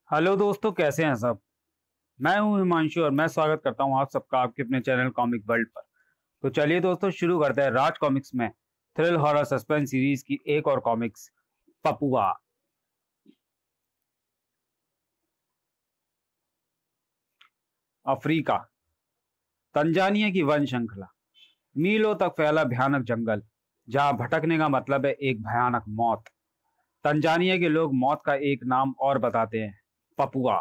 Hello दोस्तों, कैसे हैं सब। मैं हूं हिमांशु और मैं स्वागत करता हूं आप सबका आपके अपने चैनल कॉमिक वर्ल्ड पर। तो चलिए दोस्तों, शुरू करते हैं राज कॉमिक्स में थ्रिल हॉरर सस्पेंस सीरीज की एक और कॉमिक्स, पपुआ। अफ्रीका, तंजानिया की वन श्रृंखला, मीलों तक फैला भयानक जंगल जहां भटकने का मतलब है एक भयानक मौत। तंजानिया के लोग मौत का एक नाम और बताते हैं, पपुआ।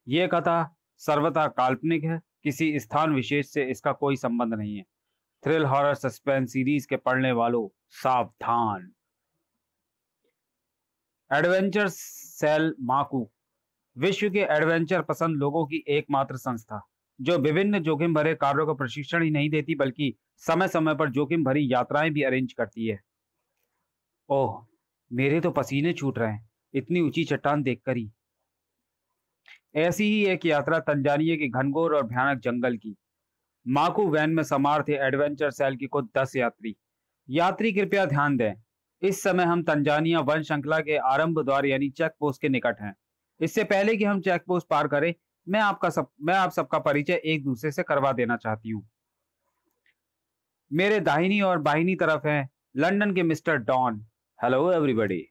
ये कथा सर्वथा काल्पनिक है, किसी स्थान विशेष से इसका कोई संबंध नहीं है। थ्रिल हॉरर सस्पेंस सीरीज के पढ़ने वालों, सावधान। एडवेंचर सेल माकू विश्व के एडवेंचर पसंद लोगों की एकमात्र संस्था जो विभिन्न जोखिम भरे कार्यों का प्रशिक्षण ही नहीं देती बल्कि समय समय पर जोखिम भरी यात्राएं भी अरेंज करती है। ओह, मेरे तो पसीने छूट रहे हैं इतनी ऊंची चट्टान देखकर ही। ऐसी ही एक यात्रा तंजानिया के घनघोर और भयानक जंगल की। माकू वैन में सवार थे एडवेंचर सेल की कुल 10 यात्री। यात्री कृपया ध्यान दें, इस समय हम तंजानिया वन श्रृंखला के आरंभ द्वार यानी चेक पोस्ट के निकट हैं। इससे पहले कि हम चेक पोस्ट पार करें, मैं आप सबका परिचय एक दूसरे से करवा देना चाहती हूँ। मेरे दाहिनी और बाहिनी तरफ हैं लंदन के mister Don, hello everybody.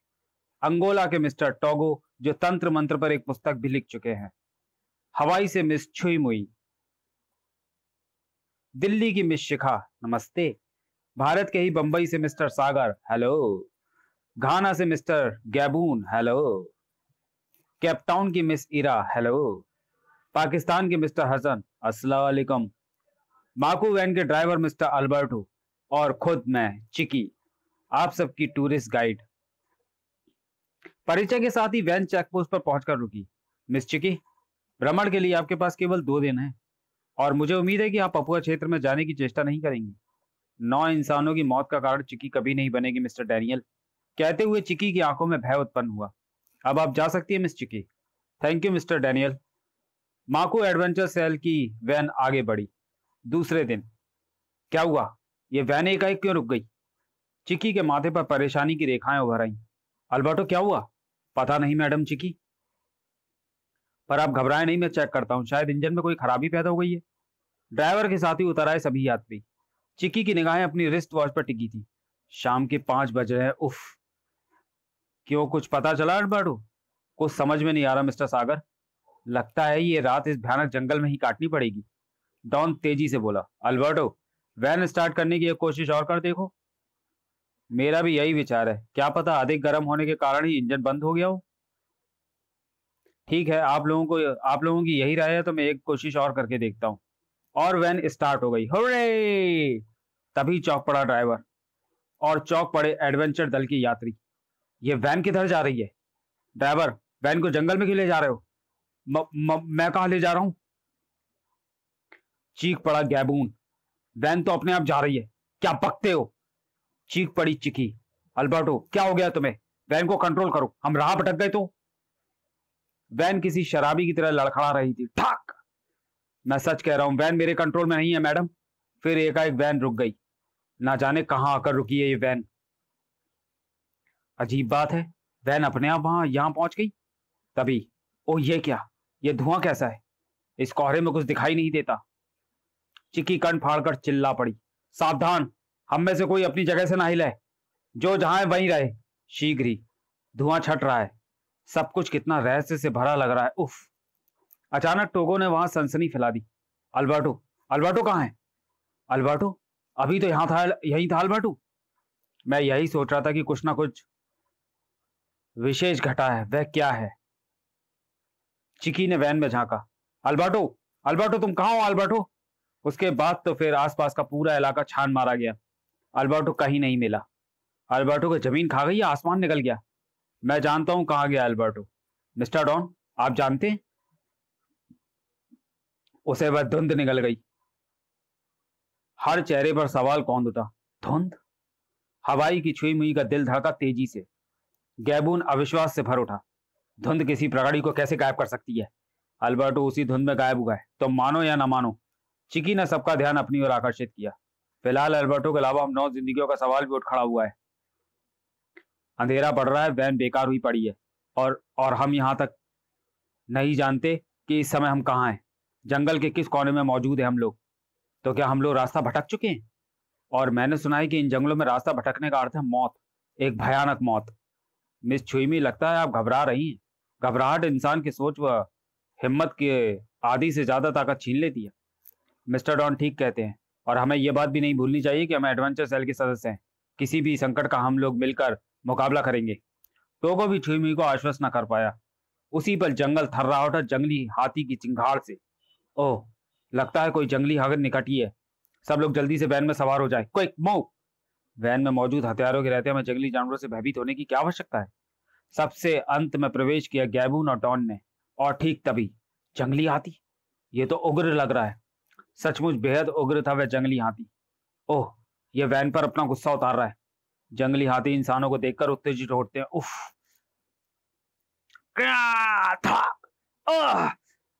Angola के मिस्टर टोगो जो तंत्र मंत्र पर एक पुस्तक भी लिख चुके हैं। हवाई से मिस छुई मुई। दिल्ली की मिस शिखा, नमस्ते। भारत के ही बंबई से मिस्टर सागर, हेलो। घाना से मिस्टर गैबून, हेलो। केपटाउन की मिस इरा, हेलो। पाकिस्तान के मिस्टर हसन, अस्सलाम वालेकुम। माकू वैन के ड्राइवर मिस्टर अल्बर्टो और खुद मैं, चिकी, आप सबकी टूरिस्ट गाइड। परिचय के साथ ही वैन चेक पोस्ट पर पहुंचकर रुकी। मिस चिकी, भ्रमण के लिए आपके पास केवल 2 दिन है और मुझे उम्मीद है कि आप पपुआ क्षेत्र में जाने की चेष्टा नहीं करेंगी। 9 इंसानों की मौत का कारण चिकी कभी नहीं बनेगी मिस्टर डैनियल। कहते हुए चिकी की आंखों में भय उत्पन्न हुआ। अब आप जा सकती है Miss Chiki. Thank you Mister Daniel. माकू एडवेंचर सेल की वैन आगे बढ़ी। दूसरे दिन। क्या हुआ, ये वैन एकाएक क्यों रुक गई। चिकी के माथे पर परेशानी की रेखाएं उभर आईं। अल्बर्टो, क्या हुआ। पता नहीं मैडम चिकी, पर आप घबराएं नहीं, मैं चेक करता हूँ, शायद इंजन में कोई खराबी पैदा हो गई है। ड्राइवर के साथ ही उतर आए सभी यात्री। चिक्की की निगाहें अपनी रिस्ट वॉच पर टिकी थी। शाम के 5 बज रहे हैं, उफ। क्यों, कुछ पता चला अल्बर्टो। कुछ समझ में नहीं आ रहा मिस्टर सागर। लगता है ये रात इस भयानक जंगल में ही काटनी पड़ेगी। डॉन तेजी से बोला। अल्बर्टो, वैन स्टार्ट करने की एक कोशिश और कर देखो। मेरा भी यही विचार है, क्या पता अधिक गर्म होने के कारण ही इंजन बंद हो गया हो। ठीक है, आप लोगों की यही राय है तो मैं एक कोशिश और करके देखता हूँ। और वैन स्टार्ट हो गई। हुर्रे! तभी चौक पड़ा ड्राइवर और चौक पड़े एडवेंचर दल के यात्री। ये वैन किधर जा रही है। ड्राइवर, वैन को जंगल में क्यों ले जा रहे हो। मैं कहा ले जा रहा हूं। चीख पड़ा गैबून। वैन तो अपने आप जा रही है, क्या बकते हो। चीख पड़ी चिकी। अल्बर्टो, क्या हो गया तुम्हें। वैन को कंट्रोल करो, हम राह भटक गए तो। वैन किसी शराबी की तरह लड़खड़ा रही थी। ठाक। मैं सच कह रहा हूं, वैन मेरे कंट्रोल में नहीं है मैडम। फिर एकाएक वैन रुक गई। ना जाने कहां आकर रुकी है ये वैन। अजीब बात है, वैन अपने आप यहां पहुंच गई। तभी, ओह ये क्या, ये धुआं कैसा है। इस कोहरे में कुछ दिखाई नहीं देता। चिक्की कंठ फाड़कर चिल्ला पड़ी। सावधान, हम में से कोई अपनी जगह से ना हिले। जो जहां है वहीं रहे। शीघ्र ही। धुआं छट रहा है। सब कुछ कितना रहस्य से भरा लग रहा है, उफ। अचानक टोगो ने वहां सनसनी फैला दी। अल्बर्टो, अल्बर्टो कहाँ है। अल्बर्टो, अभी तो यहां था, यही था अल्बर्टो। मैं यही सोच रहा था कि कुछ ना कुछ विशेष घटा है, वह क्या है। चिकी ने वैन में झांका। अल्बर्टो, अल्बर्टो तुम कहां हो अल्बर्टो। उसके बाद तो फिर आसपास का पूरा इलाका छान मारा गया। अल्बर्टो कहीं नहीं मिला। अल्बर्टो को जमीन खा गई या आसमान निकल गया। मैं जानता हूं कहां गया अल्बर्टो। मिस्टर डॉन, आप जानते हैं। उसे वह धुंध निकल गई। हर चेहरे पर सवाल कौंध उठा। धुंध। हवाई की छुई मुई का दिल धड़का तेजी से। गैबून अविश्वास से भर उठा। धुंध किसी प्रगाड़ी को कैसे गायब कर सकती है। अल्बर्टो उसी धुंध में गायब हुआ है, तो मानो या ना मानो। चिकी ने सबका ध्यान अपनी ओर आकर्षित किया। फिलहाल अल्बर्टो के अलावा हम 9 जिंदगियों का सवाल भी उठ खड़ा हुआ है। अंधेरा पड़ रहा है, वैन बेकार हुई पड़ी है। और हम यहाँ तक नहीं जानते कि इस समय हम कहाँ हैं, जंगल के किस कोने में मौजूद है हम लोग। तो क्या हम लोग रास्ता भटक चुके हैं? और मैंने सुना है कि इन जंगलों में रास्ता भटकने का अर्थ है मौत, एक भयानक मौत। मिस छुईमी, लगता है आप घबरा रही हैं। घबराहट इंसान की सोच व हिम्मत के आदि से ज्यादा ताकत छीन लेती है। मिस्टर डॉन ठीक कहते हैं, और हमें यह बात भी नहीं भूलनी चाहिए कि हम एडवेंचर सेल के सदस्य हैं। किसी भी संकट का हम लोग मिलकर मुकाबला करेंगे। टोगो भी छुईमी को आश्वस्त न कर पाया। उसी पल जंगल थर्रा रहा उठा जंगली हाथी की चिंगार से। ओह, लगता है कोई जंगली हाथी निकट ही है। सब लोग जल्दी से वैन में सवार हो जाए, क्विक मूव। वैन में मौजूद हथियारों के रहते हमें जंगली जानवरों से भयभीत होने की क्या आवश्यकता है। सबसे अंत में प्रवेश किया गैबून और डॉन ने, और ठीक तभी जंगली हाथी। ये तो उग्र लग रहा है, सचमुच बेहद उग्र था वह जंगली हाथी। ओह, यह वैन पर अपना गुस्सा उतार रहा है। जंगली हाथी इंसानों को देखकर उत्तेजित होते हैं। उफ, क्या था?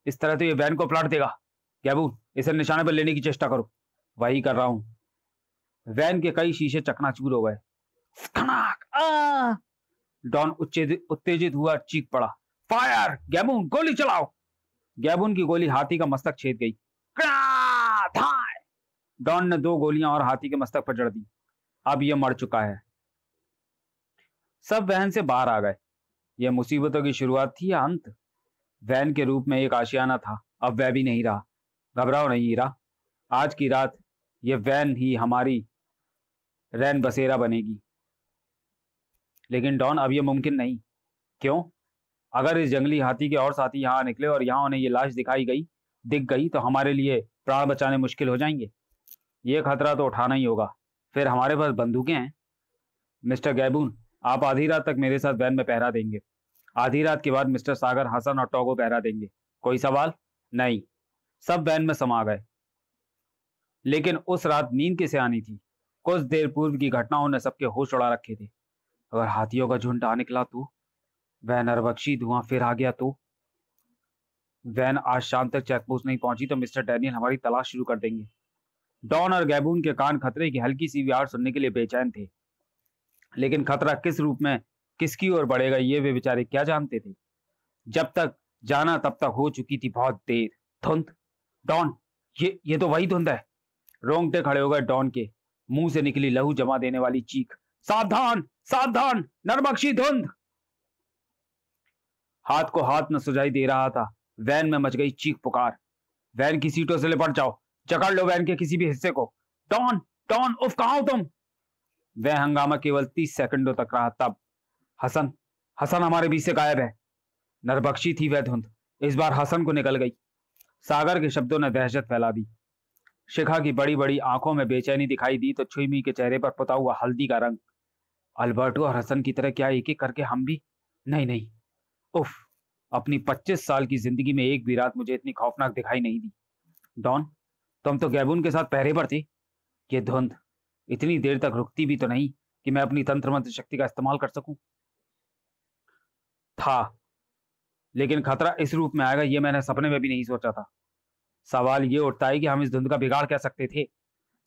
इस तरह तो ये वैन को पलट देगा। गैबून, इसे निशाने पर लेने की चेष्टा करो। वही कर रहा हूं। वैन के कई शीशे चकनाचूर हो गए। डॉन उत्तेजित हुआ, चीख पड़ा, फायर! गैबून, गोली चलाओ! गैबून की गोली हाथी का मस्तक छेद गई। डॉन ने 2 गोलियां और हाथी के मस्तक पर जड़ दी। अब यह मर चुका है। सब वैन से बाहर आ गए। यह मुसीबतों की शुरुआत थी या अंत? वैन के रूप में एक आशियाना था, अब वह भी नहीं रहा। घबराओ नहीं हीरा, आज की रात यह वैन ही हमारी रैन बसेरा बनेगी। लेकिन डॉन, अब यह मुमकिन नहीं। क्यों? अगर इस जंगली हाथी के और साथी यहाँ निकले और यहाँ उन्हें ये लाश दिख गई तो हमारे लिए प्राण बचाने मुश्किल हो जाएंगे। ये खतरा तो उठाना ही होगा। फिर हमारे पास बंदूकें हैं। मिस्टर गैबून, आप आधी रात तक मेरे साथ वैन में पहरा देंगे। आधी रात के बाद मिस्टर सागर, हसन और टोगो पहरा देंगे। कोई सवाल नहीं। सब वैन में समा गए। लेकिन उस रात नींद किसे आनी थी? कुछ देर पूर्व की घटनाओं ने सबके होश उड़ा रखे थे। अगर हाथियों का झुंड आ निकला तो? वह नरबख्शी धुआं फिर आ गया तो? वैन आज शाम तक चेकपोस्ट नहीं पहुंची तो मिस्टर डैनियल हमारी तलाश शुरू कर देंगे। डॉन और गैबून के कान खतरे की हल्की सी भी आवाज सुनने के लिए बेचैन थे। लेकिन खतरा किस रूप में, किसकी ओर बढ़ेगा, ये वे बेचारे क्या जानते थे। जब तक जाना तब तक हो चुकी थी बहुत देर। धुंध! डॉन, ये तो वही धुंध है। रोंगटे खड़े हो गए डॉन के। मुंह से निकली लहू जमा देने वाली चीख, सावधान सावधान, नरबख्शी धुंध! हाथ को हाथ न सुझाई दे रहा था। वैन में मच गई चीख पुकार। वैन की सीटों से लिपट जाओ, जकड़ लो वैन के किसी भी हिस्से को। डॉन, डॉन, उफ, कहां हो तुम? वह हंगामा केवल 30 सेकंडों तक रहा। तब हसन, हसन हमारे बीच से गायब है। नरबख्शी थी वह धुंध, इस बार हसन को निकल गई। सागर के शब्दों ने दहशत फैला दी। शिखा की बड़ी बड़ी आंखों में बेचैनी दिखाई दी तो छुईमी के चेहरे पर पुता हुआ हल्दी का रंग। अल्बर्टो और हसन की तरह क्या एक एक करके हम भी? नहीं नहीं, उफ, अपनी 25 साल की जिंदगी में एक भी रात मुझे इतनी खौफनाक दिखाई नहीं दी। डॉन, तुम तो गैबून के साथ पहरे पर थे। ये धुंध इतनी देर तक रुकती भी तो नहीं कि मैं अपनी तंत्र मंत्र शक्ति का इस्तेमाल कर सकूं। था, लेकिन खतरा इस रूप में आएगा ये मैंने सपने में भी नहीं सोचा था। सवाल ये उठता है कि हम इस धुंध का बिगाड़ क्या सकते थे।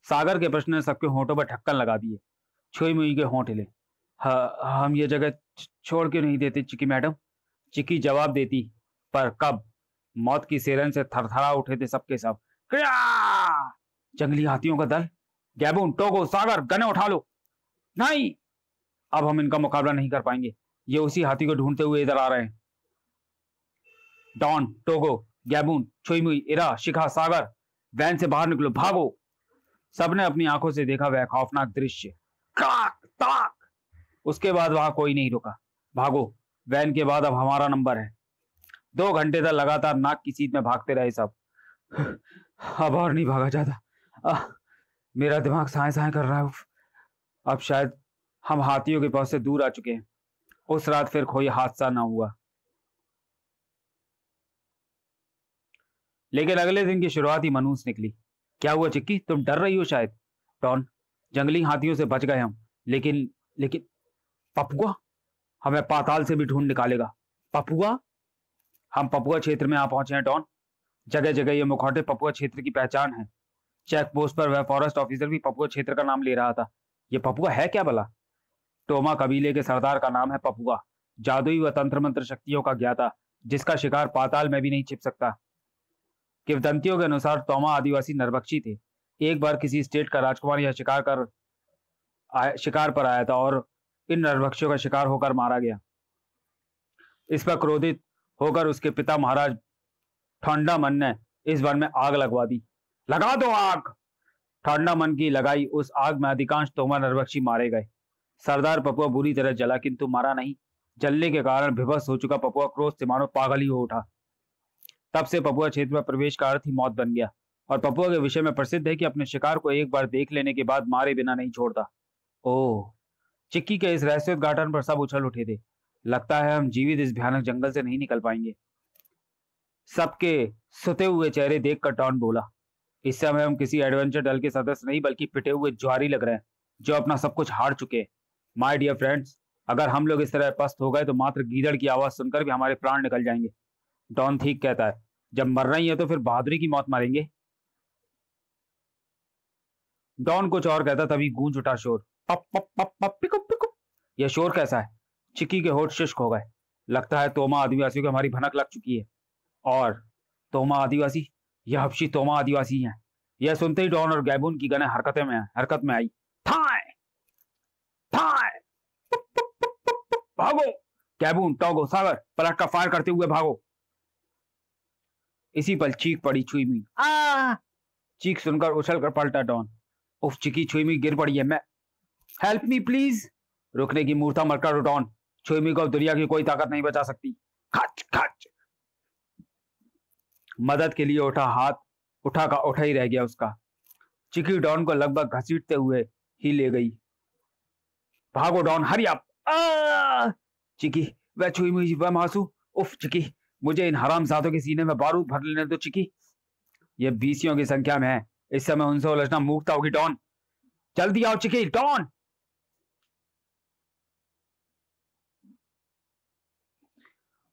सागर के प्रश्न ने सबके होंठों पर ढक्कन लगा दिए। छुई मुई के होंठ हिले। हम ये जगह छोड़ क्यों नहीं देते चिकी मैडम? चिकी जवाब देती, पर कब? मौत की सेरन से थरथरा उठे थे सबके सब। जंगली हाथियों का दल! गैबून, टोगो, सागर, गने उठा लो। नहीं, अब हम इनका मुकाबला नहीं कर पाएंगे। ये उसी हाथी को ढूंढते हुए इधर आ रहे हैं। डॉन, टोगो, गैबून, छुईमुई, इरा, शिखा, सागर, वैन से बाहर निकलो, भागो! सबने अपनी आंखों से देखा वह खौफनाक दृश्य। ताक ताक! उसके बाद वहां कोई नहीं रुका। भागो, वैन के बाद अब हमारा नंबर है। 2 घंटे तक लगातार नाक की सीट में भागते रहे सब। अब और नहीं भागा जाता। मेरा दिमाग साए साए कर रहा है। अब शायद हम हाथियों के पहुंच से दूर आ चुके हैं। उस रात फिर कोई हादसा ना हुआ। लेकिन अगले दिन की शुरुआत ही मनहूस निकली। क्या हुआ चिक्की, तुम डर रही हो शायद? डॉन, जंगली हाथियों से बच गए हम, लेकिन लेकिन पपुआ हमें पाताल से भी ढूंढ निकालेगा। पपुआ? हम पपुआ क्षेत्र में आ पहुंचे हैं डॉन। जगह जगह ये मुखौटे पपुआ क्षेत्र की पहचान है। चेक पोस्ट पर वह फॉरेस्ट ऑफिसर भी पपुआ क्षेत्र का नाम ले रहा था। ये पपुआ है क्या भला? टोमा कबीले के सरदार का नाम है पपुआ। जादुई व तंत्र मंत्र शक्तियों का ज्ञाता, जिसका शिकार पाताल में भी नहीं छिप सकता। किंवदंतियों के अनुसार तोमा आदिवासी नरभक्षी थे। एक बार किसी स्टेट का राजकुमार यह शिकार पर आया था और इन नरभक्षियों का शिकार होकर मारा गया। इस पर क्रोधित होकर उसके पिता महाराज ठंडा मन ने इस वन में आग लगवा दी। लगा दो आग। ठंडा मन की लगाई उस आग में अधिकांश तोमा नरभक्षी मारे गए। सरदार पपुआ बुरी तरह जला, किंतु मारा नहीं। जलने के कारण विवश हो चुका पपुआ क्रोध से मानो पागल ही हो उठा। तब से पपुआ क्षेत्र में प्रवेश का अर्थ ही मौत बन गया और पपुआ के विषय में प्रसिद्ध है कि अपने शिकार को एक बार देख लेने के बाद मारे बिना नहीं छोड़ता। ओह, चिक्की के इस रहस्योद्घाटन पर सब उछल उठे थे। लगता है हम जीवित इस भयानक जंगल से नहीं निकल पाएंगे। सबके सुते हुए चेहरे देखकर डॉन बोला, इस समय हम किसी एडवेंचर दल के सदस्य नहीं बल्कि पिटे हुए ज्वारी लग रहे हैं जो अपना सब कुछ हार चुके हैं। माय डियर फ्रेंड्स, अगर हम लोग इस तरह पस्त हो गए तो मात्र गीदड़ की आवाज सुनकर भी हमारे प्राण निकल जाएंगे। डॉन ठीक कहता है, जब मरना ही है तो फिर बहादुरी की मौत मारेंगे। डॉन कुछ और कहता तभी गूंज उठा शोर, पप पप पप पप पिकुप पिकुप। यह शोर कैसा है? चिक्की के होठ शुष्क हो गए। लगता है तोमा आदिवासियों को हमारी भनक लग चुकी है। और तोमा आदिवासी, यह हबशी तोमा आदिवासी हैं। यह सुनते ही डॉन और गैबून की गने हरकत में आई। थाए थाए, भागो! गैबून, टोगो, सागर पलट कर फायर करते हुए भागो। इसी पल चीख पड़ी छुईमी। चीख सुनकर उछल कर पलटा डॉन। उफ, चिकी, छुईमी गिर पड़ी है। मैं, हेल्प मी प्लीज। रुकने की मूर्ता मरकर डॉन, छुईमी को दुनिया की कोई ताकत नहीं बचा सकती। खच खच। मदद के लिए उठा हाथ उठा ही रह गया उसका। चिकी डॉन को लगभग घसीटते हुए ही ले गई। भागो डॉन, हरी अप। चिकी, वह छुईमी, वह मासू। उफ चिकी, मुझे इन हरामजादों के सीने में बारूद भर लेने दो चिकी। ये बीसियों की संख्या में है। इस समय उनसे उलझना मूर्खता होगी। डॉन, जल्दी आओ चिकी। डॉन!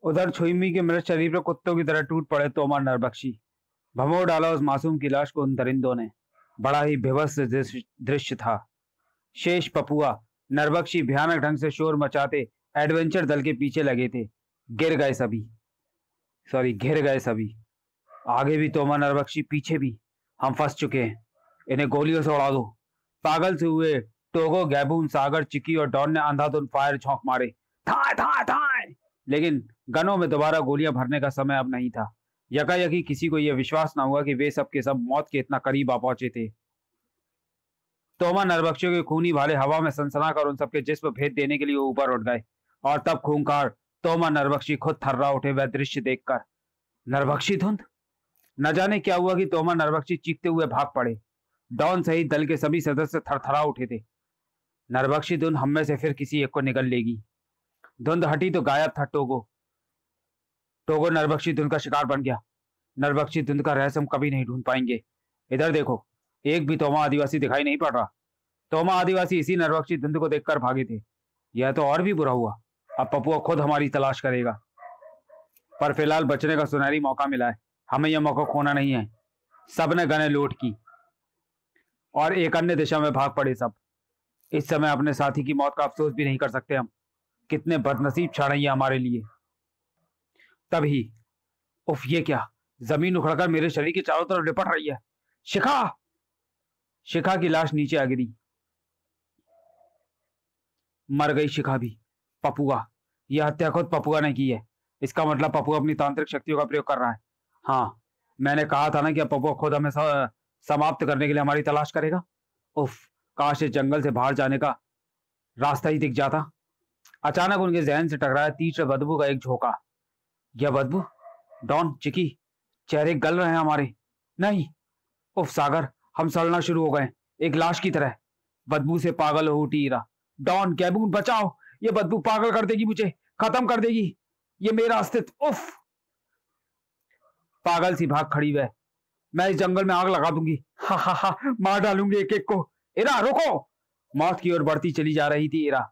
उधर छुईमी के मृत शरीर पर कुत्तों की तरह टूट पड़े तोमा नरभक्षी। भमोड़ डाला उस मासूम की लाश को उन दरिंदों ने। बड़ा ही बेबस दृश्य था। शेष पपुआ नरभक्षी भयानक ढंग से शोर मचाते एडवेंचर दल के पीछे लगे थे। घिर गए सभी। आगे भी तोमा नरभक्षी, पीछे भी। हम फंस चुके हैं। इन्हें गोलियों से उड़ा दो। पागल से हुए टोगो, गैबून, सागर, चिकी और डॉन ने अंधाधुंध फायर झोंक मारे। थाए थाए थाए। लेकिन गनों में दोबारा गोलियां भरने का समय अब नहीं था। यकायकी किसी को यह विश्वास न हुआ कि वे सब के सब मौत के इतना करीब आ पहुंचे थे। तोमा नरभक्षियों के खूनी भाले हवा में सनसना कर उन सबके जिस्म भेद देने के लिए ऊपर उठ गए और तब खूंखार तोमा नरभक्षी खुद थर्रा उठे वह दृश्य देखकर। नरभक्षी धुंध। न जाने क्या हुआ कि तोमा नरभक्षी चीखते हुए भाग पड़े। डॉन सहित दल के सभी सदस्य थरथरा उठे थे। नरभक्षी धुंध हम में से फिर किसी एक को निगल लेगी। धुंध हटी तो गायब था टोगो नरभक्षी धुंध का शिकार बन गया। नरभक्षी धुंध का रहस्य हम कभी नहीं ढूंढ पाएंगे। इधर देखो, एक भी तोमा आदिवासी दिखाई नहीं पड़ रहा। तोमा आदिवासी इसी नरभक्षी धुंध को देखकर भागे थे। यह तो और भी बुरा हुआ। अब पपुआ खुद हमारी तलाश करेगा। पर फिलहाल बचने का सुनहरी मौका मिला है। हमें यह मौका खोना नहीं है। सबने गने लोड की और एक अन्य दिशा में भाग पड़े सब। इस समय अपने साथी की मौत का अफसोस भी नहीं कर सकते हम। कितने बदनसीब क्षण है ये हमारे लिए। तभी उफ, ये क्या! जमीन उखड़कर मेरे शरीर के चारों तरफ लिपट रही है। शिखा की लाश नीचे आ गिरी। मर गई शिखा भी। पपुआ, यह हत्या खुद पपुआ ने की है। इसका मतलब पपुआ अपनी तांत्रिक शक्तियों का प्रयोग कर रहा है। हाँ, मैंने कहा था ना कि अब पपुआ खुद हमें समाप्त करने के लिए हमारी तलाश करेगा। उफ, काश इस जंगल से बाहर जाने का रास्ता ही दिख जाता। अचानक उनके जहन से टकराया तीव्र बदबू का एक झोंका। यह बदबू! डॉन, चिकी, चेहरे गल रहे हैं हमारे। नहीं! उफ सागर, हम सड़ना शुरू हो गए, एक लाश की तरह। बदबू से पागल हो उठी इरा। डॉन, गैबून, बचाओ! ये बदबू पागल कर देगी मुझे, खत्म कर देगी ये मेरा अस्तित्व। उफ! पागल सी भाग खड़ी वह। मैं इस जंगल में आग लगा दूंगी। हा हा हा, मार डालूंगी एक एक को। इरा रुको! मौत की ओर बढ़ती चली जा रही थी इरा।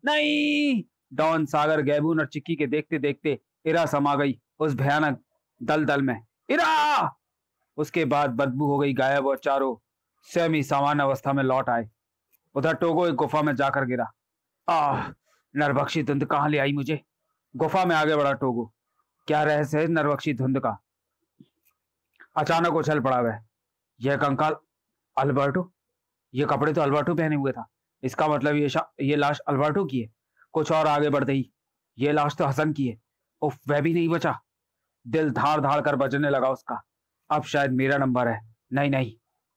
नहीं! डॉन, सागर, गैबून और चिक्की के देखते देखते इरा समा गई उस भयानक दलदल में। इरा! उसके बाद बदबू हो गई गायब और चारों स्वयं ही सामान्य अवस्था में लौट आए। उधर टोगो एक गुफा में जाकर गिरा। नरबख्शी धुंध कहाँ ले आई मुझे? गुफा में आगे बढ़ा टोगो। क्या रहस्य है नरबख्शी धुंध का? अचानक उछल पड़ा वह। यह कंकाल अल्बर्टो, ये कपड़े तो अल्बर्टो पहने हुए था। इसका मतलब ये लाश अल्बर्टो की है। कुछ और आगे बढ़ते ही, ये लाश तो हसन की है। उफ, वह भी नहीं बचा। दिल धाड़ धाड़ कर बजने लगा उसका। अब शायद मेरा नंबर है। नहीं नहीं।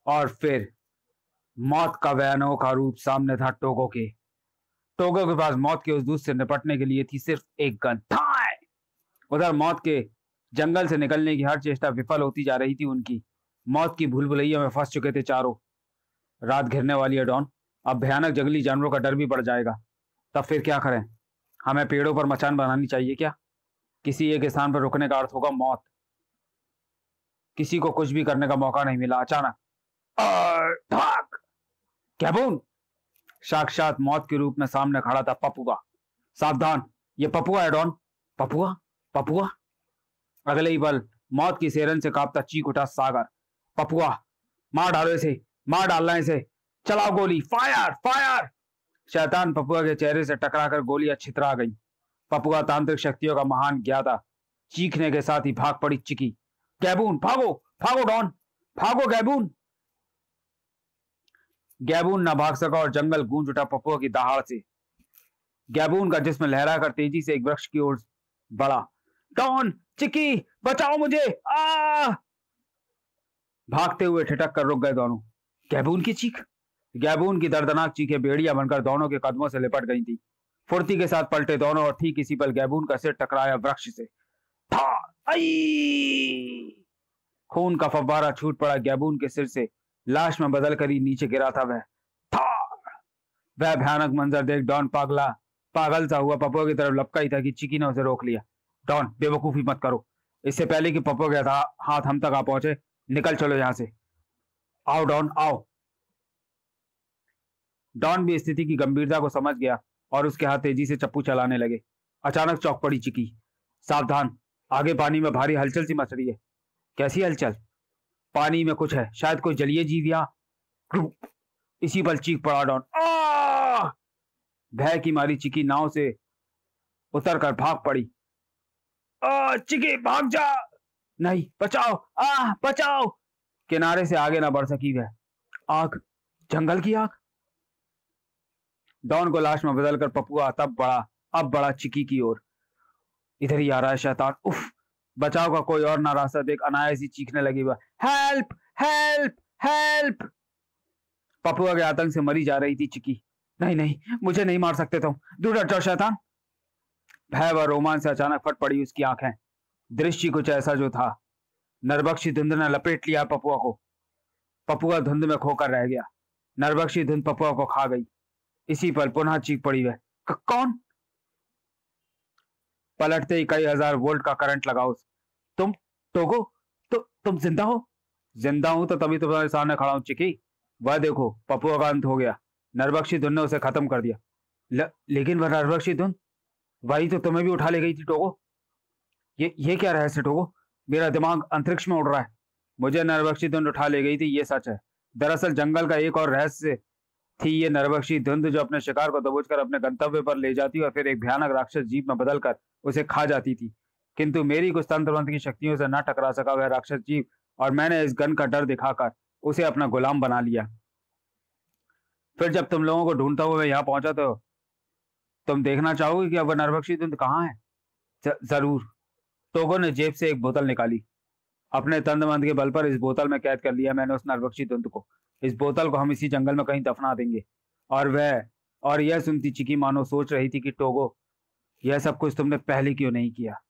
और फिर मौत का वह अनोखा रूप सामने था टोगो के। टोगो के पास मौत के उस दूत से निपटने के लिए थी सिर्फ एक गन। उधर मौत के जंगल से निकलने की हर चेष्टा विफल होती जा रही थी उनकी। मौत की भूल भुलैया में फंस चुके थे चारों। रात घिरने वाली है डॉन। अब भयानक जंगली जानवरों का डर भी बढ़ जाएगा। तब फिर क्या करें? हमें पेड़ों पर मचान बनानी चाहिए क्या? किसी एक स्थान पर रुकने का अर्थ होगा मौत। किसी को कुछ भी करने का मौका नहीं मिला। अचानक कैबून! साक्षात मौत के रूप में सामने खड़ा था पपुआ। सावधान, ये पपुआ है डॉन। पपुआ? पपुआ? अगले ही पल मौत की सेरन से कांपता चीख उठा सागर। पपुआ, मार डालो इसे, मार डालना इसे, चलाओ गोली, फायर फायर! शैतान पपुआ के चेहरे से टकराकर गोलियां छितरा गई। पपुआ तांत्रिक शक्तियों का महान ज्ञाता। चीखने के साथ ही भाग पड़ी चिकी। गैबून भागो, भागो डॉन, भागो गैबून! गैबून न भाग सका और जंगल गूंज उठा पपुआ की दहाड़ से। गैबून का जिस्म लहरा कर तेजी से एक वृक्ष की ओर बढ़ा। डॉन, चिकी, बचाओ मुझे! आ! भागते हुए ठिठक कर रुक गए दोनों। गैबून की चीख! गैबून की दर्दनाक चीखें बेड़ियां बनकर दोनों के कदमों से लिपट गई थी। फुर्ती के साथ पलटे दोनों और ठीक इसी पल गैबून का सिर टकराया वृक्ष से। खून का फव्वारा छूट पड़ा गैबून के सिर से। लाश में बदल कर ही नीचे गिरा था वह। वह भयानक मंजर देख डॉन पागल सा हुआ पपुआ की तरफ लपका ही था कि चिकी ने उसे रोक लिया। डॉन, बेवकूफी मत करो। इससे पहले कि पपुआ के हाथ हम तक आ पहुंचे, निकल चलो यहां से। आओ डॉन, आओ। डॉन भी स्थिति की गंभीरता को समझ गया और उसके हाथ तेजी से चप्पू चलाने लगे। अचानक चौंक पड़ी चिकी। सावधान, आगे पानी में भारी हलचल सी मच रही है। कैसी हलचल? पानी में कुछ है, शायद कोई जलीय जीव या... इसी पल चीख पड़ा डॉन। भय की मारी चिकी नाव से उतरकर भाग पड़ी। चिकी भाग जा! नहीं, बचाओ, बचाओ! किनारे से आगे ना बढ़ सकी वह। आग, जंगल की आग। डॉन को लाश में बदलकर पपुआ अब बड़ा चिकी की ओर। इधर ही आ रहा है शैतान। उफ! बचाव का कोई और ना रास्ता देख अनायास ही चीखने लगी वह। Help help help! पपुआ के आतंक से मरी जा रही थी चिकी। नहीं नहीं, मुझे नहीं मार सकते तुम, दूर हट जाओ शैतान! भय व रोमांच से अचानक फट पड़ी उसकी आंखें। दृश्य कुछ ऐसा जो था। नरबख्शी धुंध ने लपेट लिया पपुआ को। पपुआ धुंध में खोकर रह गया। नरबख्शी धुंध पपुआ को खा गई। इसी पर पुनः चीख पड़ी वह। कौन? पलटते ही कई हजार वोल्ट का करंट लगा उस। तुम टोगो, तुम जिंदा हो? जिंदा हूं तो तभी तुम्हारे सामने खड़ा हूं चिकी। वह देखो, पपुआ का अंत हो गया। नरबख्शी धुंध ने उसे खत्म कर दिया। लेकिन वह नरबख्शी धुंध, वही तो तुम्हें भी उठा ले गई थी टोगो। ये क्या रहस्य टोगो? मेरा दिमाग अंतरिक्ष में उड़ रहा है। मुझे नरबख्शी धुंध उठा ले गई थी, ये सच है। दरअसल जंगल का एक और रहस्य थी ये नरबख्शी धुंध, जो अपने शिकार को दबोचकर अपने गंतव्य पर ले जाती और फिर एक भयानक राक्षस जीव में बदलकर उसे खा जाती थी। किंतु मेरी कुछ तंत्र की शक्तियों से न टकरा सका वह राक्षस जीव, और मैंने इस गन का डर दिखाकर उसे अपना गुलाम बना लिया। फिर जब तुम लोगों को ढूंढता हुआ मैं यहाँ पहुंचा तो तुम देखना चाहोगे कि अब वह नरबख्शी धुंध कहाँ है? जरूर। टोगो ने जेब से एक बोतल निकाली। अपने तंदमंद के बल पर इस बोतल में कैद कर लिया मैंने उस नरबख्शी धुंध को। इस बोतल को हम इसी जंगल में कहीं दफना देंगे। और यह सुनती चिकी मानो सोच रही थी कि टोगो, यह सब कुछ तुमने पहले क्यों नहीं किया।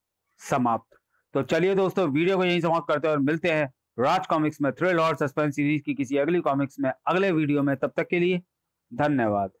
समाप्त। तो चलिए दोस्तों, वीडियो को यहीं समाप्त करते हैं और मिलते हैं राज कॉमिक्स में थ्रिल और सस्पेंस सीरीज की किसी अगली कॉमिक्स में अगले वीडियो में। तब तक के लिए धन्यवाद।